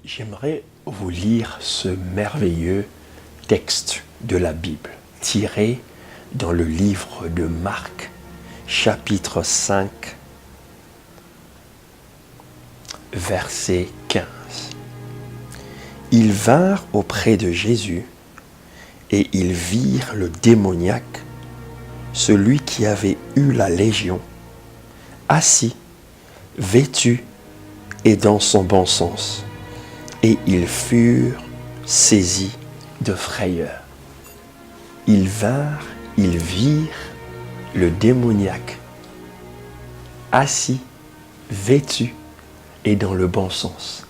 J'aimerais vous lire ce merveilleux texte de la Bible, tiré dans le livre de Marc, chapitre 5, verset 15. Ils vinrent auprès de Jésus et ils virent le démoniaque, celui qui avait eu la légion, assis, vêtu et dans son bon sens. Et ils furent saisis de frayeur. Ils virent le démoniaque, assis, vêtu et dans le bon sens.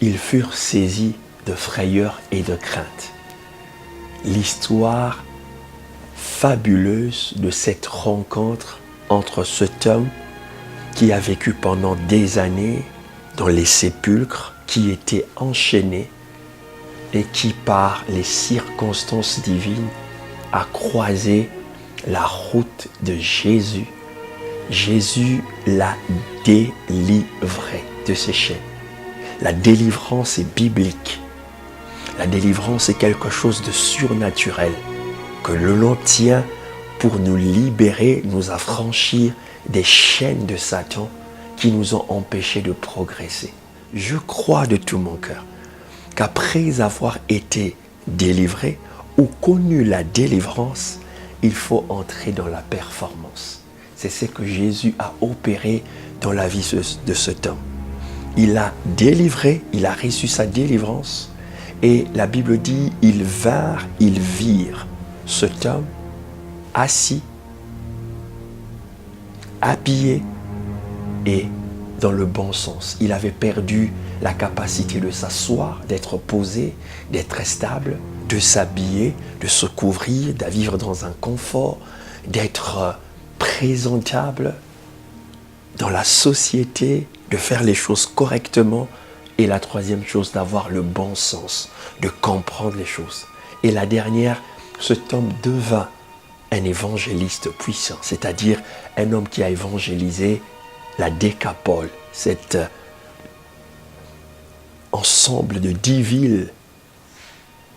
Ils furent saisis de frayeur et de crainte. L'histoire fabuleuse de cette rencontre entre cet homme qui a vécu pendant des années dans les sépulcres, qui était enchaîné et qui, par les circonstances divines, a croisé la route de Jésus. Jésus l'a délivré de ses chaînes. La délivrance est biblique. La délivrance est quelque chose de surnaturel que l'on tient pour nous libérer, nous affranchir des chaînes de Satan qui nous ont empêchés de progresser. Je crois de tout mon cœur qu'après avoir été délivré ou connu la délivrance, il faut entrer dans la performance. C'est ce que Jésus a opéré dans la vie de cet homme. Il a délivré, il a reçu sa délivrance et la Bible dit, ils virent cet homme assis, habillé et dans le bon sens. Il avait perdu la capacité de s'asseoir, d'être posé, d'être stable, de s'habiller, de se couvrir, de vivre dans un confort, d'être présentable dans la société, de faire les choses correctement. Et la troisième chose, d'avoir le bon sens, de comprendre les choses. Et la dernière, cet homme devint un évangéliste puissant, c'est-à-dire un homme qui a évangélisé la Décapole, cet ensemble de 10 villes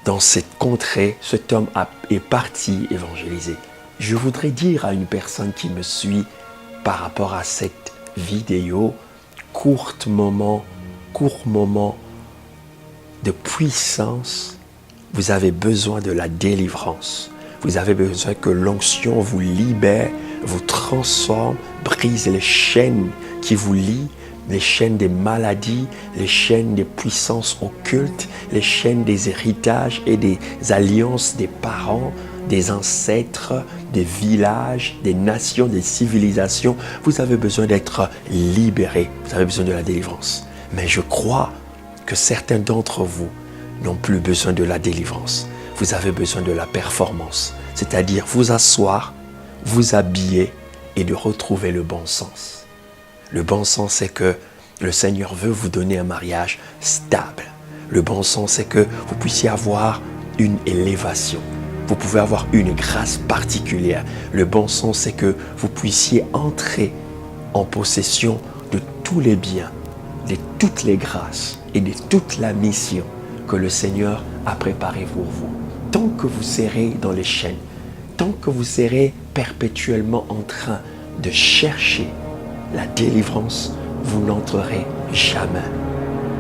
dans cette contrée. Cet homme est parti évangéliser. Je voudrais dire à une personne qui me suit par rapport à cette vidéo, court moment de puissance, vous avez besoin de la délivrance. Vous avez besoin que l'onction vous libère, vous transforme, brise les chaînes qui vous lient, les chaînes des maladies, les chaînes des puissances occultes, les chaînes des héritages et des alliances des parents, des ancêtres, des villages, des nations, des civilisations. Vous avez besoin d'être libéré, vous avez besoin de la délivrance. Mais je crois que certains d'entre vous n'ont plus besoin de la délivrance. Vous avez besoin de la performance, c'est-à-dire vous asseoir, vous habiller et de retrouver le bon sens. Le bon sens, c'est que le Seigneur veut vous donner un mariage stable. Le bon sens, c'est que vous puissiez avoir une élévation. Vous pouvez avoir une grâce particulière. Le bon sens, c'est que vous puissiez entrer en possession de tous les biens, de toutes les grâces et de toute la mission que le Seigneur a préparée pour vous. Tant que vous serez dans les chaînes, tant que vous serez perpétuellement en train de chercher la délivrance, vous n'entrerez jamais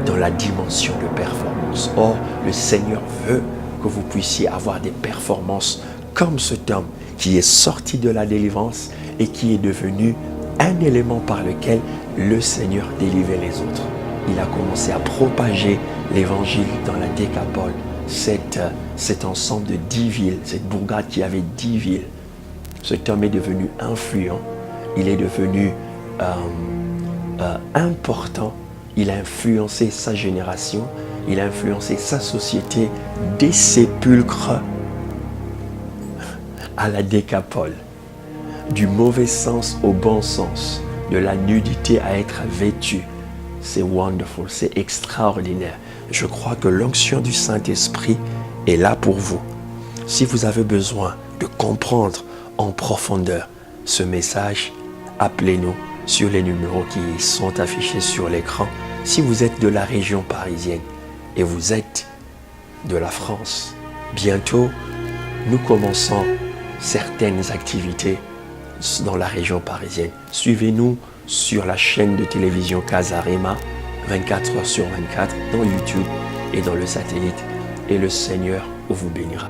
dans la dimension de performance. Or, le Seigneur veut que vous puissiez avoir des performances comme cet homme qui est sorti de la délivrance et qui est devenu un élément par lequel le Seigneur délivrait les autres. Il a commencé à propager l'évangile dans la Décapole, cet ensemble de 10 villes, cette bourgade qui avait 10 villes. Cet homme est devenu influent, il est devenu important, il a influencé sa génération, il a influencé sa société des sépulcres à la Décapole, du mauvais sens au bon sens, de la nudité à être vêtu. C'est wonderful, c'est extraordinaire. Je crois que l'onction du Saint-Esprit est là pour vous. Si vous avez besoin de comprendre en profondeur ce message, appelez-nous sur les numéros qui sont affichés sur l'écran. Si vous êtes de la région parisienne, et vous êtes de la France. Bientôt, nous commençons certaines activités dans la région parisienne. Suivez-nous sur la chaîne de télévision Casarema, 24 heures sur 24, dans YouTube et dans le satellite. Et le Seigneur vous bénira.